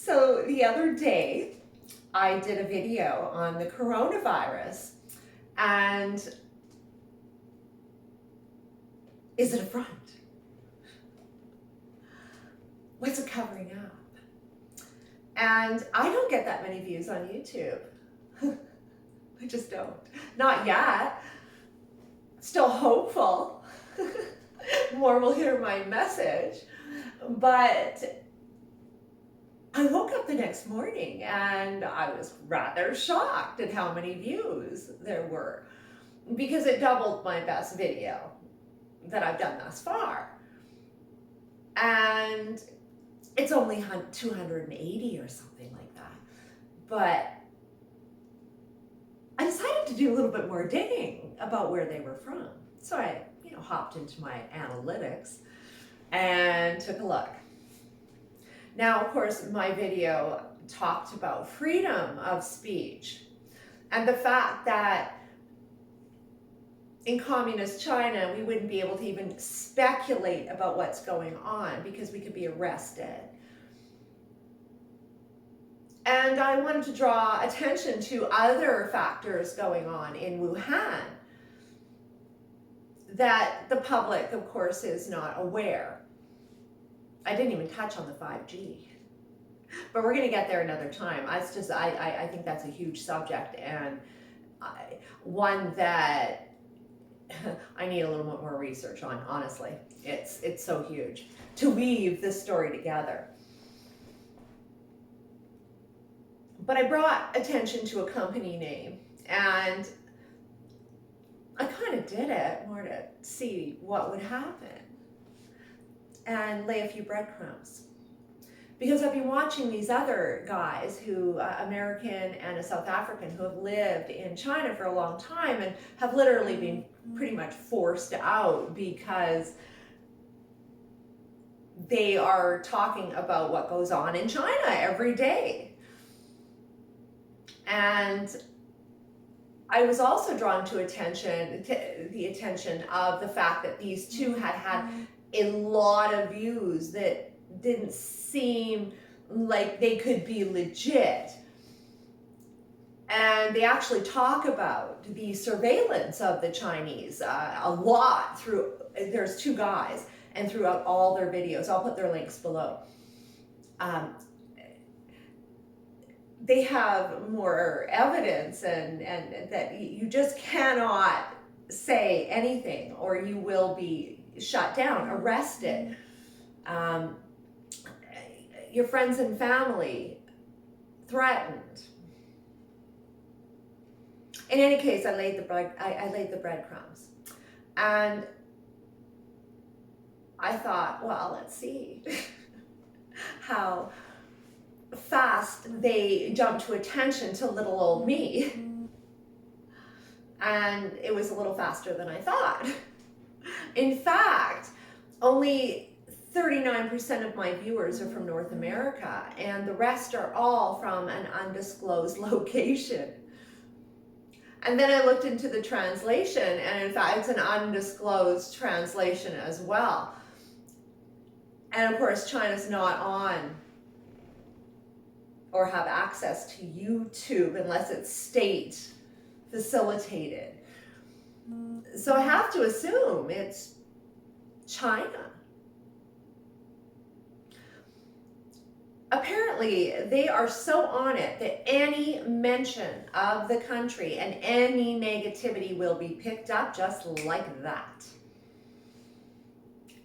So the other day, I did a video on the coronavirus, and is it a front? What's it covering up? And I don't get that many views on YouTube. I just don't. Not yet. Still hopeful. More will hear my message. But I woke up the next morning and I was rather shocked at how many views there were, because it doubled my best video that I've done thus far. And it's only 280 or something like that. But I decided to do a little bit more digging about where they were from. So I, hopped into my analytics and took a look. Now, of course, my video talked about freedom of speech and the fact that in communist China, we wouldn't be able to even speculate about what's going on because we could be arrested. And I wanted to draw attention to other factors going on in Wuhan that the public, of course, is not aware. I didn't even touch on the 5G, but we're going to get there another time. I think that's a huge subject, and one that I need a little bit more research on, honestly. It's so huge to weave this story together. But I brought attention to a company name, and I kind of did it more to see what would happen and lay a few breadcrumbs. Because I've been watching these other guys who, American and a South African, who have lived in China for a long time and have literally been pretty much forced out because they are talking about what goes on in China every day. And I was also drawn to the attention of the fact that these two had a lot of views that didn't seem like they could be legit. And they actually talk about the surveillance of the Chinese a lot there's two guys, and throughout all their videos. I'll put their links below. They have more evidence and that you just cannot say anything or you will be shut down, arrested. Your friends and family threatened. In any case, I laid the breadcrumbs, and I thought, well, let's see how fast they jumped to attention to little old me. And it was a little faster than I thought. In fact, only 39% of my viewers are from North America, and the rest are all from an undisclosed location. And then I looked into the translation, and in fact, it's an undisclosed translation as well. And of course, China's not on or have access to YouTube unless it's state facilitated. So I have to assume it's China. Apparently, they are so on it that any mention of the country and any negativity will be picked up just like that.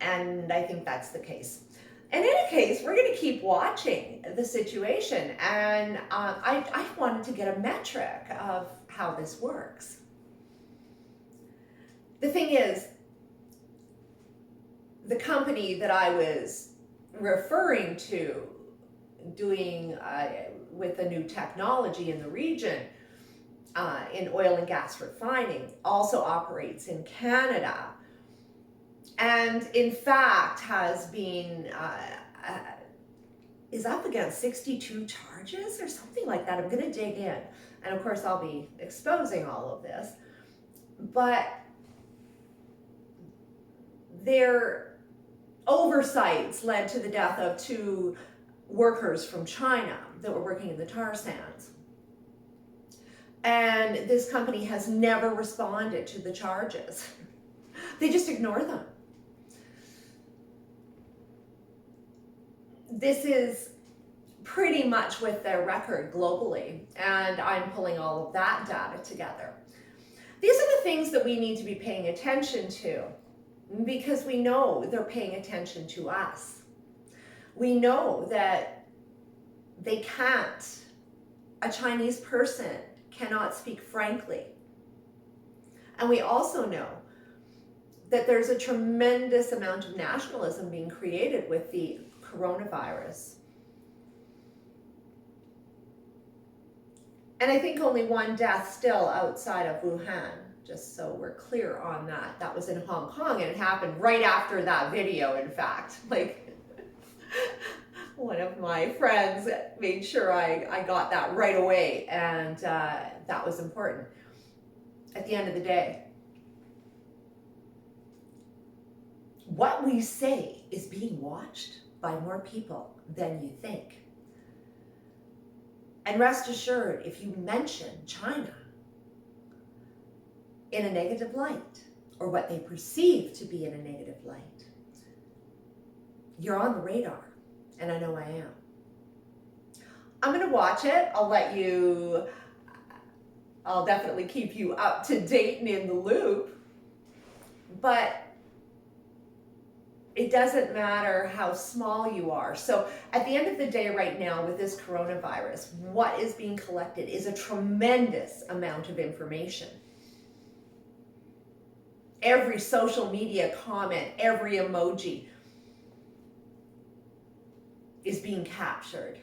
And I think that's the case. In any case, we're going to keep watching the situation, and I wanted to get a metric of how this works. The thing is, the company that I was referring to doing with the new technology in the region in oil and gas refining also operates in Canada. And in fact has been, is up against 62 charges or something like that. I'm going to dig in. And of course, I'll be exposing all of this. But their oversights led to the death of two workers from China that were working in the tar sands. And this company has never responded to the charges. They just ignore them. This is pretty much with their record globally, and I'm pulling all of that data together. These are the things that we need to be paying attention to, because we know they're paying attention to us. We know that they can't, a Chinese person cannot speak frankly. And we also know that there's a tremendous amount of nationalism being created with the coronavirus. And I think only one death still outside of Wuhan, just so we're clear on that. That was in Hong Kong, and it happened right after that video, in fact. Like, one of my friends made sure I got that right away, and that was important. At the end of the day, what we say is being watched by more people than you think. And rest assured, if you mention China in a negative light, or what they perceive to be in a negative light, you're on the radar, and I know I am. I'm gonna watch it. I'll definitely keep you up to date and in the loop, but it doesn't matter how small you are. So at the end of the day right now with this coronavirus, what is being collected is a tremendous amount of information. Every social media comment, every emoji is being captured.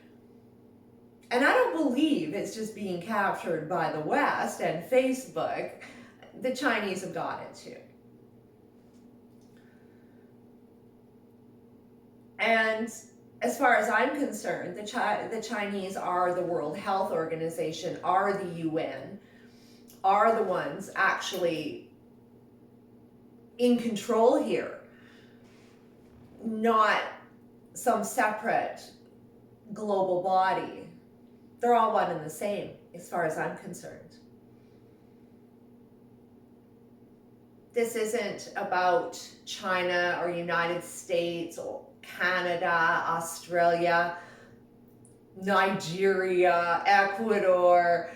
And I don't believe it's just being captured by the West and Facebook. The Chinese have got it too. And as far as I'm concerned, the Chinese are the World Health Organization, are the UN, are the ones actually in control here, not some separate global body. They're all one and the same, as far as I'm concerned. This isn't about China or United States or Canada, Australia, Nigeria, Ecuador,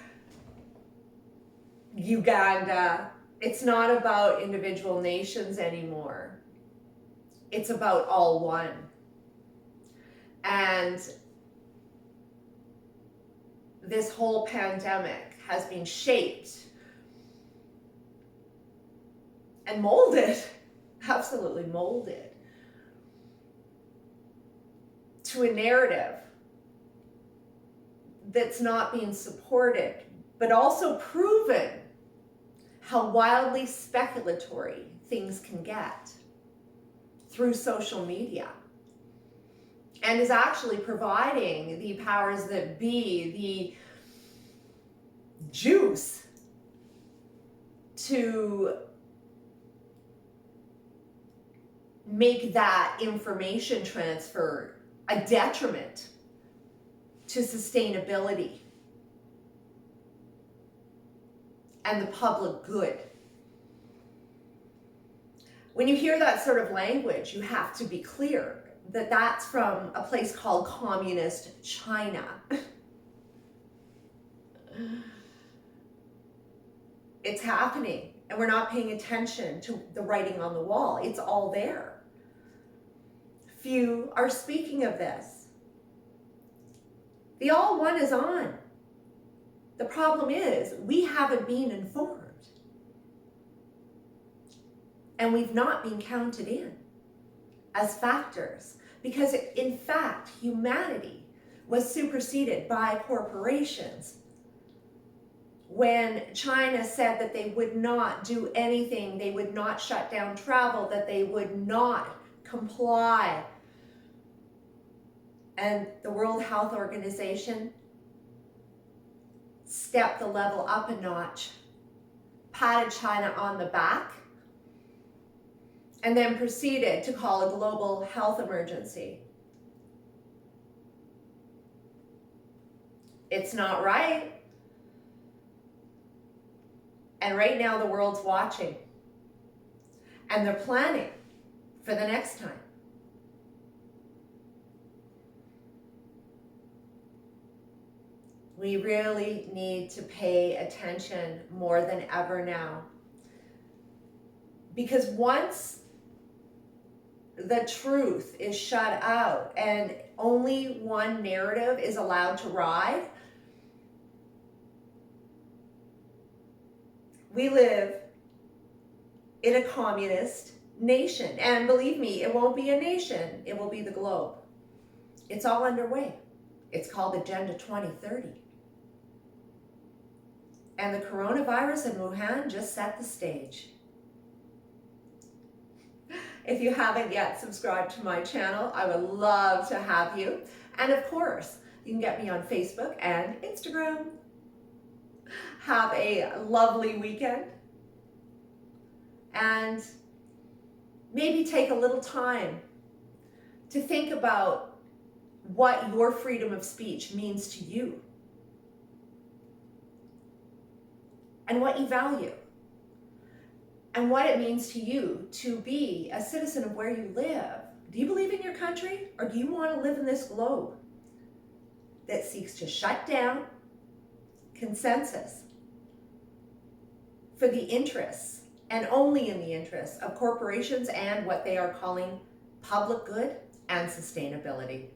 Uganda. It's not about individual nations anymore. It's about all one. And this whole pandemic has been shaped and molded, absolutely molded, to a narrative that's not being supported, but also proven how wildly speculatory things can get through social media, and is actually providing the powers that be the juice to make that information transfer a detriment to sustainability and the public good. When you hear that sort of language, you have to be clear that that's from a place called Communist China. It's happening, and we're not paying attention to the writing on the wall. It's all there. Few are speaking of this. The all one is on. The problem is we haven't been informed, and we've not been counted in as factors, because in fact humanity was superseded by corporations when China said that they would not do anything, they would not shut down travel, that they would not comply. And the World Health Organization stepped the level up a notch, patted China on the back, and then proceeded to call a global health emergency. It's not right. And right now the world's watching. And they're planning for the next time. We really need to pay attention more than ever now. Because once the truth is shut out and only one narrative is allowed to ride, we live in a communist nation. And believe me, it won't be a nation, it will be the globe. It's all underway. It's called Agenda 2030. And the coronavirus in Wuhan just set the stage. If you haven't yet subscribed to my channel, I would love to have you. And of course, you can get me on Facebook and Instagram. Have a lovely weekend. And maybe take a little time to think about what your freedom of speech means to you and what you value and what it means to you to be a citizen of where you live. Do you believe in your country, or do you want to live in this globe that seeks to shut down consensus for the interests, and only in the interests, of corporations and what they are calling public good and sustainability?